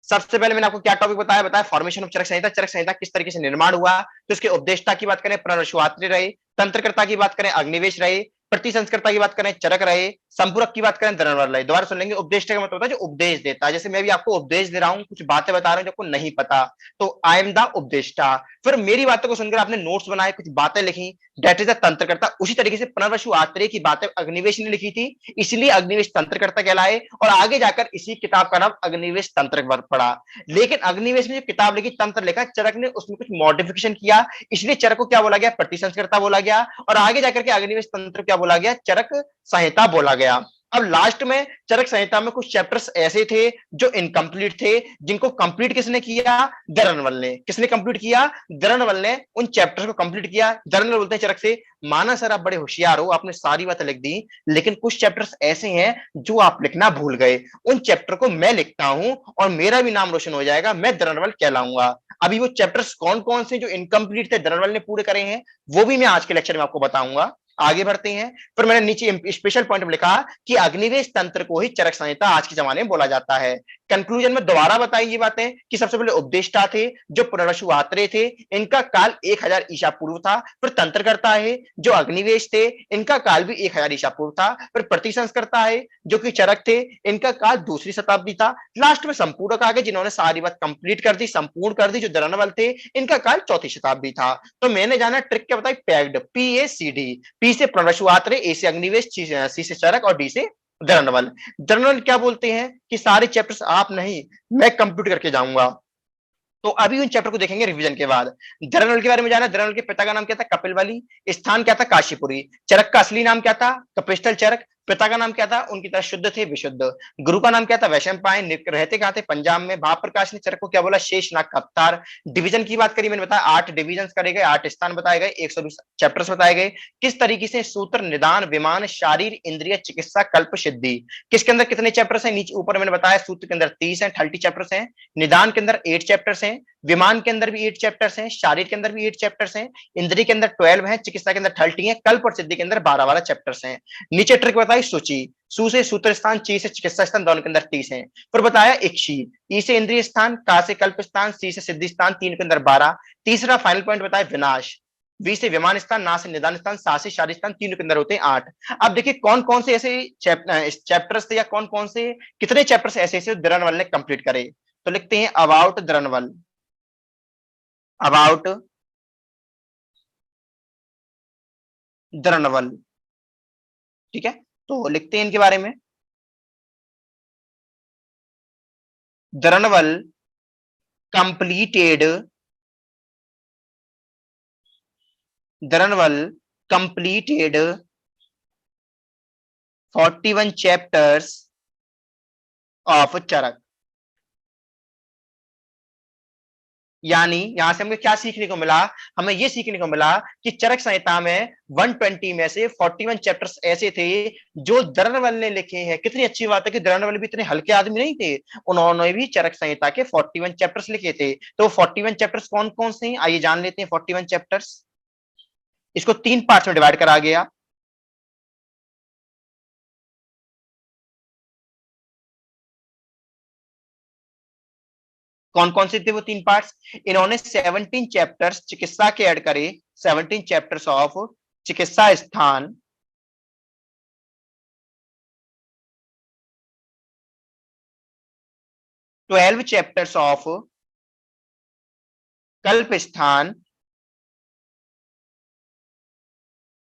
सबसे पहले मैंने आपको क्या टॉपिक बताया? बताया फॉर्मेशन ऑफ चरक संहिता। चरक संहिता किस तरीके से निर्माण हुआ, तो इसके उपदेष्टा की बात करें पुनर्वसुआत्रे रहे, तंत्रकर्ता की बात करें अग्निवेश रहे, प्रतिसंस्कर्ता की बात करें चरक रहे, संपूरक की बात करें दरनवर रहे। दोबारा सुन लेंगे। उपदेष्टा का मतलब होता है जो उपदेश देता है। जैसे मैं भी आपको उपदेश दे रहा हूं, कुछ बातें बता रहा हूं जो आपको नहीं पता, तो आई एम द उपदेष्टा। फिर मेरी बातों को सुनकर आपने नोट्स बनाए, कुछ बातें लिखी, दैट इज द तंत्रकर्ता। उसी तरीके से पुनर्वसु आत्रेय की बातें अग्निवेश ने लिखी थी, इसलिए अग्निवेश तंत्रकर्ता कहलाए। और आगे जाकर इसी किताब का नाम अग्निवेश तंत्र पड़ा। लेकिन अग्निवेश में जो किताब लिखी, तंत्र लिखा, चरक ने उसमें कुछ मॉडिफिकेशन किया, इसलिए चरक को क्या बोला गया? प्रतिसंस्कर्ता बोला गया। और आगे जाकर के अग्निवेश तंत्र क्या बोला गया? चरक संहिता बोला गया। अब लास्ट में चरक संहिता में कुछ चैप्टर्स ऐसे थे जो इनकम्प्लीट थे, जिनको कंप्लीट किसने किया? दरनवल ने। किसने कंप्लीट किया? दरनवल ने उन चैप्टर्स को कंप्लीट किया। दरनवल बोलते हैं चरक से, माना सर आप बड़े होशियार हो, आपने सारी बातें लिख दी, लेकिन कुछ चैप्टर्स ऐसे हैं जो आप लिखना भूल गए, उन चैप्टर को मैं लिखता हूं और मेरा भी नाम रोशन हो जाएगा, मैं दरनवल कहलाऊंगा। अभी वो चैप्टर्स कौन कौन से जो इनकम्प्लीट थे, दरनवल ने पूरे करे हैं, वो भी मैं आज के लेक्चर में आपको बताऊंगा। आगे बढ़ते हैं। फिर मैंने नीचे स्पेशल पॉइंट में लिखा कि अग्निवेश तंत्र को ही चरक संहिता आज के जमाने में बोला जाता है। कंक्लूजन में दोबारा बताई ये बातें कि सबसे पहले उपदेष्टा थे जो पुनर्वसु आत्रेय थे, इनका काल 1000 ईसा पूर्व था। फिर तंत्रकर्ता है जो अग्निवेश थे, इनका काल भी 1000 ईसा पूर्व था। फिर प्रतिसंस्कर्ता है जो कि चरक थे, इनका काल दूसरी शताब्दी था। लास्ट में संपूरक आ गए जिन्होंने सारी बात कंप्लीट कर दी, संपूर्ण कर दी, जो दरनवल थे, इनका काल चौथी शताब्दी था। तो मैंने जाना ट्रिक क्या बताई? Packed, PACD। पी से पुनर्वसु आत्रेय, ए से अग्निवेश, सी से चरक और डी से दरनवल। दरनवल क्या बोलते हैं कि सारे चैप्टर्स आप नहीं, मैं कंप्यूट करके जाऊंगा। तो अभी उन चैप्टर को देखेंगे रिवीजन के बाद। दरनवल के बारे में जाना। दरनवल के पिता का नाम क्या था? कपिल वली। स्थान क्या था? काशीपुरी। चरक का असली नाम क्या था? कपिस्थल चरक। पिता का नाम क्या था? उनकी तरह शुद्ध थे, विशुद्ध। गुरु का नाम क्या था? वैशंपायन। रहते कहाँ थे? पंजाब में। भावप्रकाश ने चरक को क्या बोला? शेषनाग का अवतार। डिवीजन की बात करी, मैंने बताया 8 डिवीजन करे गए, 8 स्थान बताए गए, 120 चैप्टर्स बताए गए। किस तरीके से? सूत्र, निदान, विमान, शारीर, इंद्रिय, चिकित्सा, कल्प, सिद्धि। किसके अंदर कितने चैप्टर्स हैं? नीचे ऊपर मैंने बताया, सूत्र के अंदर 30 है, 30 चैप्टर्स हैं। निदान के अंदर 8 चैप्टर्स हैं। विमान के अंदर भी 8 चैप्टर्स हैं। शारीर के अंदर भी 8 चैप्टर्स हैं। इंद्रिय के अंदर 12 है। चिकित्सा के अंदर 30 है। कल्प और सिद्धि के अंदर 12 चैप्टर्स हैं। नीचे ट्रिक बताई, सूची। सु से सूत्र स्थान, ची से चिकित्सा स्थान, दोनों के अंदर 30 है। फिर बताया इक्षी, ई से इंद्रिय स्थान, का से कल्प स्थान, सी से सिद्धि स्थान, तीन के अंदर 12। तीसरा फाइनल पॉइंट बताया विनाश, वी से विमान स्थान, ना से निदान स्थान, सा से शारीर स्थान, तीनों के अंदर होते हैं 8। अब देखिए कौन कौन से ऐसे चैप्टर्स थे या कौन कौन से कितने चैप्टर्स ऐसे ऐसे दरनवल ने कंप्लीट करे। तो लिखते हैं अबाउट दरनवल, अबाउट दरनवल। ठीक है, तो लिखते हैं इनके बारे में। दरनवल कंप्लीटेड, दरनवल कंप्लीटेड 41 chapters of चरक। यानी यहां से हमें क्या सीखने को मिला? हमें यह सीखने को मिला कि चरक संहिता में 120 में से 41 चैप्टर्स ऐसे थे जो दरनवल ने लिखे हैं। कितनी अच्छी बात है कि दरनवल भी इतने हल्के आदमी नहीं थे, उन्होंने भी चरक संहिता के 41 चैप्टर्स लिखे थे। तो 41 चैप्टर्स कौन कौन से हैं आइए जान लेते हैं। 41 चैप्टर्स, इसको 3 पार्ट्स में डिवाइड करा गया। कौन कौन से थे वो 3 पार्ट्स? इन्होंने 17 चैप्टर्स चिकित्सा के ऐड करे, 17 चैप्टर्स ऑफ चिकित्सा स्थान, 12 चैप्टर्स ऑफ कल्प स्थान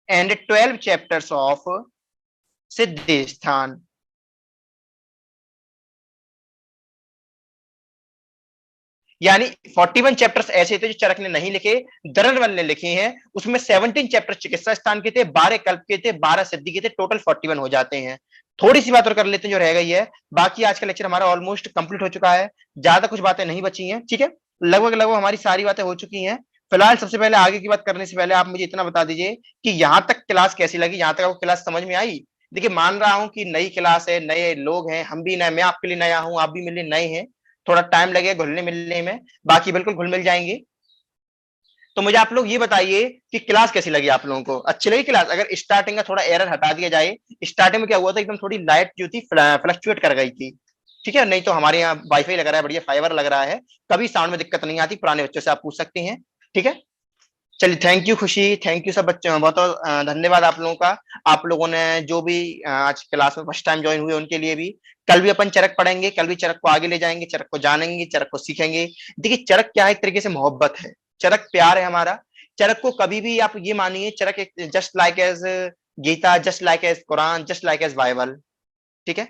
एंड 12 चैप्टर्स ऑफ सिद्धि स्थान। यानी 41 चैप्टर्स ऐसे थे जो चरक ने नहीं लिखे, दरनवल ने लिखे हैं। उसमें 17 चैप्टर चिकित्सा स्थान के थे, 12 कल्प के थे, 12 सिद्धि के थे, टोटल 41 हो जाते हैं। थोड़ी सी बात और कर लेते हैं जो रह गई है। बाकी आज का लेक्चर हमारा ऑलमोस्ट कंप्लीट हो चुका है, ज्यादा कुछ बातें नहीं बची हैं। ठीक है, लगभग लगभग हमारी सारी बातें हो चुकी हैं। फिलहाल सबसे पहले आगे की बात करने से पहले आप मुझे इतना बता दीजिए कि यहाँ तक क्लास कैसी लगी, यहाँ तक आपको क्लास समझ में आई? देखिए मान रहा हूं कि नई क्लास है, नए लोग हैं, हम भी नए, मैं आपके लिए नया हूं, आप भी मेरे लिए नए हैं, थोड़ा टाइम लगेगा घुलने मिलने में, बाकी बिल्कुल घुल मिल जाएंगे। तो मुझे आप लोग ये बताइए कि क्लास कैसी लगी आप लोगों को? अच्छी लगी क्लास? अगर स्टार्टिंग का थोड़ा एरर हटा दिया जाए, स्टार्टिंग में क्या हुआ था, एकदम थोड़ी लाइट जो थी फ्लक्चुएट कर गई थी। ठीक है, नहीं तो हमारे यहाँ वाईफाई लग रहा है, बढ़िया फाइबर लग रहा है, कभी साउंड में दिक्कत नहीं आती। पुराने बच्चों से आप पूछ सकते हैं। ठीक है, चलिए थैंक यू खुशी, थैंक यू सब बच्चों, बहुत बहुत धन्यवाद आप लोगों का। आप लोगों ने जो भी आज क्लास में फर्स्ट टाइम ज्वाइन हुए उनके लिए भी। कल भी अपन चरक पढ़ेंगे, कल भी चरक को आगे ले जाएंगे, चरक को जानेंगे, चरक को सीखेंगे। देखिए चरक क्या है, एक तरीके से मोहब्बत है, चरक प्यार है हमारा। चरक को कभी भी आप ये मानिए, चरक एक just like as Gita, just like as Quran, just like as Bible. ठीक है,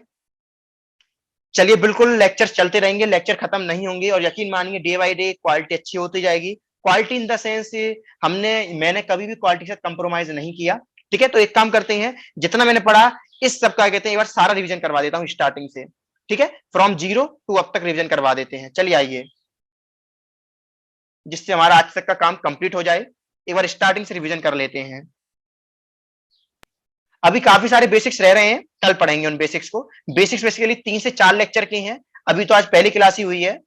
चलिए बिल्कुल लेक्चर चलते रहेंगे, लेक्चर खत्म नहीं होंगे, और यकीन मानिए डे बाय डे क्वालिटी अच्छी होती जाएगी। क्वालिटी इन द सेंस मैंने कभी भी क्वालिटी के साथ कंप्रोमाइज नहीं किया। ठीक है, तो एक काम करते हैं, जितना मैंने पढ़ा इस सब का कहते हैं एक बार सारा रिवीजन करवा देता हूँ स्टार्टिंग से। ठीक है, फ्रॉम 0 टू अब तक रिवीजन करवा देते हैं। चलिए आइए, जिससे हमारा आज तक का काम कंप्लीट हो जाए, एक बार स्टार्टिंग से रिवीजन कर लेते हैं। अभी काफी सारे बेसिक्स रह रहे हैं, कल पढ़ेंगे उन बेसिक्स को। बेसिक्स बेसिकली 3 से 4 लेक्चर के हैं, अभी तो आज पहली क्लास ही हुई है।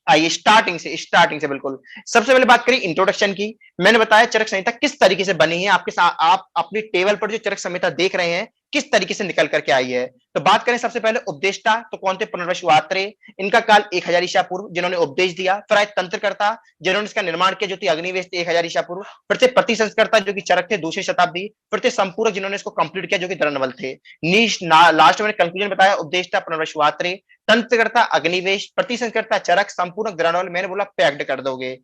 आइए स्टार्टिंग से बिल्कुल सबसे पहले बात करें इंट्रोडक्शन की। मैंने बताया चरक संहिता किस तरीके से बनी है, आपके साथ आप अपनी टेबल पर जो चरक संहिता देख रहे हैं किस तरीके से निकल करके आई है। तो बात करें सबसे पहले उपदेष्टा, तो कौन थे? पुनर्वसु आत्रेय। इनका काल 1000 ईसा पूर्व, जिन्होंने उपदेश दिया। फिर आए तंत्रकर्ता, जिन्होंने इसका निर्माण किया, जो थी अग्निवेश, 1000 ईसा पूर्व। फिर थे प्रतिसंस्कर्ता, जो कि चरक थे, 2वीं शताब्दी। फिर थे संपूरक, जिन्होंने इसको कंप्लीट किया, जो कि दरनवल थे। लास्ट में कंक्लूजन बताया, उपदेष्टा पुनर्वसु आत्रेय, तंत्रकर्ता अग्निवेश, प्रतिसंस्कर्ता चरक, संपूर्ण दरनवल। मैंने बोला पैक्ड कर दोगे,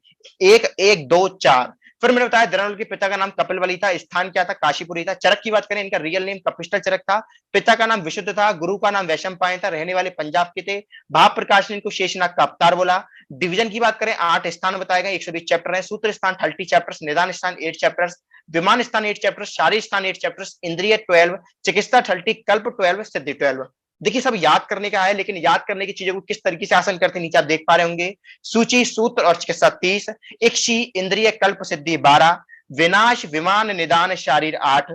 1 1 2 4। फिर मैंने बताया द्रोणावल के पिता का नाम कपिलवली था, स्थान क्या था, काशीपुरी था। चरक की बात करें, इनका रियल नेम कपिस्टल चरक था, पिता का नाम विशुद्ध था, गुरु का नाम वैशंपायन था, रहने वाले पंजाब के थे। भाव प्रकाश ने इनको शेषनाग का अवतार बोला। डिवीजन की बात करें, 8 स्थान बताए गए, 120 चैप्टर है। सूत्र स्थान 30 चैप्टर्स, निदान स्थान 8 चैप्टर्स, विमान स्थान 8 चैप्टर्स, शारीर स्थान 8 चैप्टर्स, इंद्रिय 12, चिकित्सा 30, कल्प 12, सिद्धि 12। देखिए सब याद करने का है, लेकिन याद करने की चीजों को किस तरीके से हासिल करते हैं नीचे आप देख पा रहे होंगे। सूची, सूत्र और चिकित्सा 30, इक्षी, इंद्रिय, कल्प, सिद्धि 12, विनाश, विमान, निदान, शारीर 8।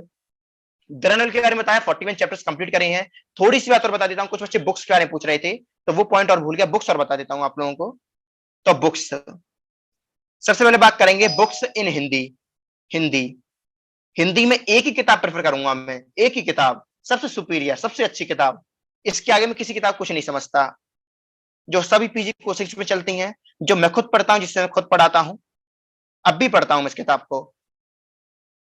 द्रोणावल के बारे में बताया, 41 चैप्टर्स कंप्लीट करे हैं। थोड़ी सी बात और बता देता हूं, कुछ बच्चे बुक्स के बारे में पूछ रहे थे तो वो पॉइंट और भूल गया, बुक्स और बता देता हूं आप लोगों को। तो बुक्स, सबसे पहले बात करेंगे बुक्स इन हिंदी। हिंदी, हिंदी में एक ही किताब प्रेफर करूंगा मैं, एक ही किताब, सबसे सुपीरियर, सबसे अच्छी किताब। इसके आगे मैं किसी किताब कुछ नहीं समझता, जो सभी पीजी कोर्सेज में चलती हैं, जो मैं खुद पढ़ता हूं, जिससे मैं खुद पढ़ाता हूं, अब भी पढ़ता हूं मैं इस किताब को।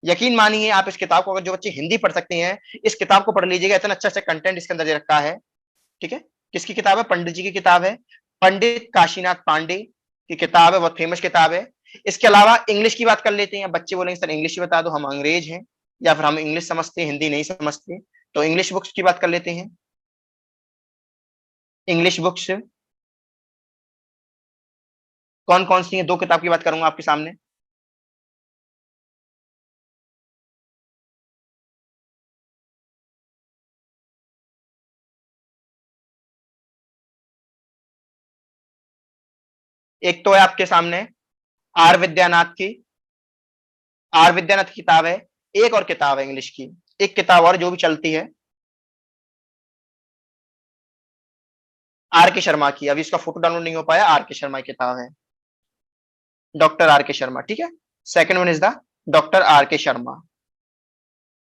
यकीन मानिए आप इस किताब को, अगर जो बच्चे हिंदी पढ़ सकते हैं इस किताब को पढ़ लीजिएगा, इतना अच्छा अच्छा कंटेंट इसके अंदर दे रखा है। ठीक है, किसकी किताब है, पंडित जी की किताब है, पंडित काशीनाथ पांडे की किताब है, बहुत फेमस किताब है। इसके अलावा इंग्लिश की बात कर लेते हैं। बच्चे बोलेंगे सर इंग्लिश ही बता दो, हम अंग्रेज हैं या फिर हम इंग्लिश समझते हैं हिंदी नहीं समझते, तो इंग्लिश बुक्स की बात कर लेते हैं। इंग्लिश बुक्स कौन कौन सी हैं, 2 किताब की बात करूंगा आपके सामने। एक तो है आपके सामने आर विद्यानाथ की, आर विद्यानाथ की किताब है। एक और किताब है इंग्लिश की, एक किताब और जो भी चलती है, आर के शर्मा की। अभी इसका फोटो डाउनलोड नहीं हो पाया, आर के शर्मा की किताब है, डॉक्टर आर के शर्मा। ठीक है, second one is the doctor R के शर्मा।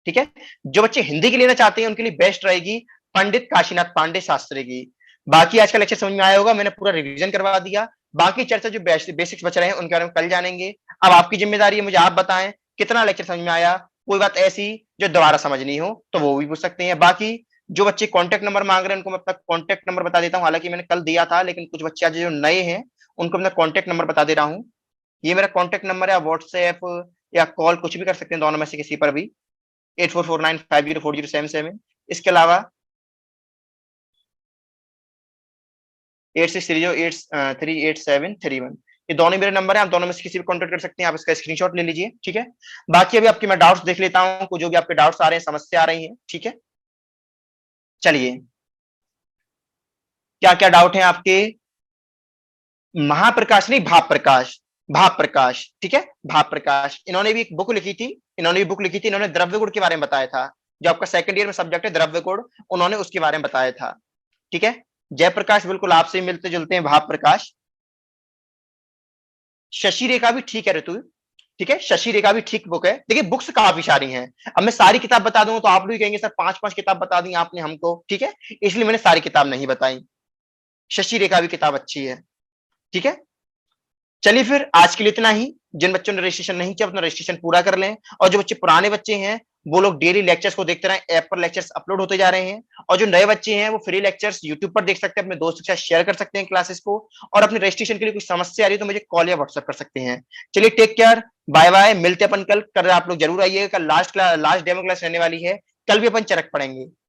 ठीक है, जो बच्चे हिंदी के लेना चाहते हैं उनके लिए बेस्ट रहेगी पंडित काशीनाथ पांडे शास्त्री की। बाकी आज का लेक्चर समझ में आया होगा, मैंने पूरा रिवीजन करवा दिया। बाकी चर्चा जो बेसिक्स बच रहे हैं उनके बारे में कल जानेंगे। अब आपकी जिम्मेदारी है, मुझे आप बताएं कितना लेक्चर समझ में आया। कोई बात ऐसी जो दोबारा समझ नहीं हो तो वो भी पूछ सकते हैं। बाकी जो बच्चे कॉन्टेक्ट नंबर मांग रहे हैं उनको मैं अपना कॉन्टेक्ट नंबर बता देता हूँ, हालांकि मैंने कल दिया था, लेकिन कुछ बच्चे आज जो नए हैं उनको मैं कॉन्टेक्ट नंबर बता दे रहा हूँ। ये मेरा कॉन्टेक्ट नंबर है, व्हाट्सएप या कॉल कुछ भी कर सकते हैं, दोनों में से किसी पर भी, 8449504077। इसके अलावा 8630838731, ये दोनों मेरे नंबर है, आप दोनों में से किसी भी कांटेक्ट कर सकते हैं। आप इसका स्क्रीनशॉट ले लीजिए। ठीक है, बाकी अभी आपके मैं डाउट्स देख लेता हूं, जो भी आपके डाउट्स आ रहे हैं, समस्या आ रही है। ठीक है, चलिए क्या क्या डाउट है आपके। महाप्रकाश नहीं, भाव प्रकाश, भाव प्रकाश। ठीक है, भाव प्रकाश, इन्होंने भी एक बुक लिखी थी, इन्होंने द्रव्य गुण के बारे में बताया था, जो आपका सेकंड ईयर में सब्जेक्ट है द्रव्य गुण, उन्होंने उसके बारे में बताया था। ठीक है, जयप्रकाश बिल्कुल आपसे मिलते जुलते हैं, भाव प्रकाश। शशि रेखा भी ठीक है ऋतु, ठीक है, शशि रेखा भी ठीक बुक है। देखिए बुक्स काफी सारी हैं, अब मैं सारी किताब बता दूंगा तो आप लोग कहेंगे सर 5-5 किताब बता दी आपने हमको। ठीक है, इसलिए मैंने सारी किताब नहीं बताई। शशि रेखा भी किताब अच्छी है। ठीक है, चलिए फिर आज के लिए इतना ही। जिन बच्चों ने रजिस्ट्रेशन नहीं किया अपना रजिस्ट्रेशन पूरा कर लें, और जो बच्चे पुराने बच्चे हैं वो लोग डेली लेक्चर्स को देखते रहें, ऐप पर लेक्चर्स अपलोड होते जा रहे हैं। और जो नए बच्चे हैं वो फ्री लेक्चर्स यूट्यूब पर देख सकते हैं, अपने दोस्तों के साथ शेयर कर सकते हैं क्लासेस को। और अपने रजिस्ट्रेशन के लिए कोई समस्या आ रही है तो मुझे कॉल या व्हाट्सएप कर सकते हैं। चलिए टेक केयर, बाय बाय, मिलते अपन कल। आप लोग जरूर आइएगा, कल लास्ट डेमो क्लास रहने वाली है, कल भी अपन चरक पढ़ेंगे।